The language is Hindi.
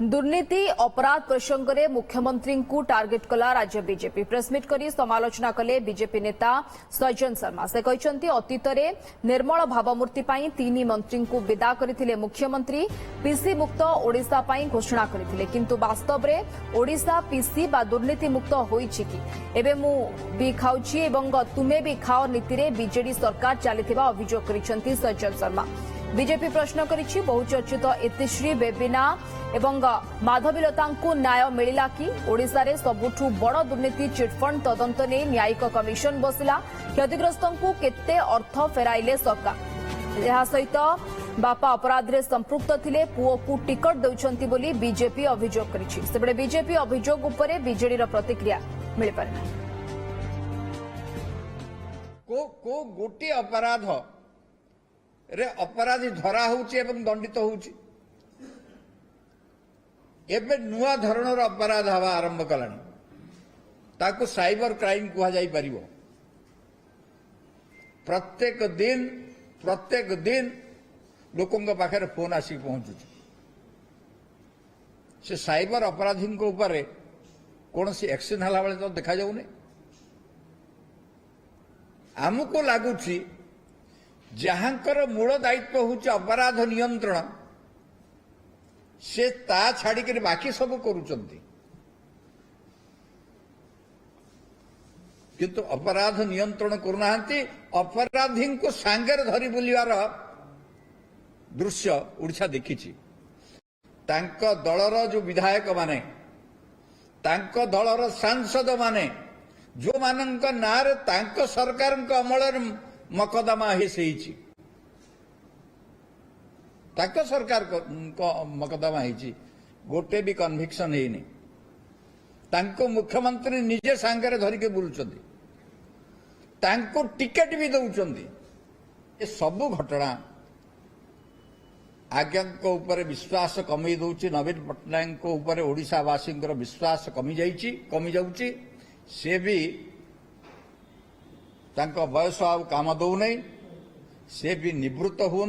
दुर्नीति अपराध प्रसंग में मुख्यमंत्री को टार्गेट कला राज्य बीजेपी प्रेसमिट कर समालोचना कले बीजेपी नेता सज्जन शर्मा। से कहते अतीत में निर्मल भावमूर्ति पर 3 मंत्री को विदा करथिले मुख्यमंत्री पीसी मुक्त ओडिशा पर घोषणा करथिले, किंतु वास्तव में ओडिशा पीसी बा दुर्नीति मुक्त होईछि कि एबे मु भी खाउछि एवं तुमे भी खाओ नीति रे बीजेडी सरकार चलिथिबा अभियोग करिसेंती सज्जन शर्मा। बीजेपी प्रश्न करिछि बहुचर्चित इतिश्री बेबिना एवं माधवीलता न्याय मिला कि ओडिशा रे सबुठु बड़ दुर्नीति चिटफंड तदंत ने न्यायिक कमिशन बसिला, क्षतिग्रस्त केते अर्थ फेराइले सरकार। यह सहित बापा अपराध रे संपृक्त थिले, पुओ को टिकट देउछंती बोली बीजेपी अभियोग करिछि। सेबडे बीजेपी अभियोग उपरे बीजेडी रो प्रतिक्रिया मिलि पारे को गोटे अपराध रे अपराधी धरा होउछि एवं दंडित होउछि। एबे नुआ धरणर अपराध हवा आरंभ कलानी, ताको साइबर क्राइम कहा जाई परिबो। प्रत्येक दिन लोकों पाखे फोन आसिक पहुंचुछि। से साइबर अपराधी ऊपर कौन सी एक्शन हला बेले तो देखा जाउने। आमको लगुछि जहांकर मूल दायित्व होउछि अपराध नियंत्रण, से ता छाड़ी कर बाकी सब करूचंती, किंतु अपराध नियंत्रण करूनाहांती। अपराधी को सांगेर धरी बुलिवार दृश्य ओडिशा देखिछि। तांको दलर जो विधायक माने, तांको दलर सांसद माने, जो मानक नारे तांको सरकार अमल मकदमा हेछि, ताको सरकार मकदमा हेछि, गोटे भी कन्विक्शन हेनी। तांको मुख्यमंत्री निजे सांगरे धरिके बुलुचंदी, तांको टिकेट भी दउचंदी। ए सबु घटना आज्ञा ऊपर विश्वास कमी दउछि। नवीन पट्टनायक ऊपर ओडिशावासी विश्वास कमी जाउछि। से भी तांको बयस आ काम दउ नै, से भी निवृत्त हो।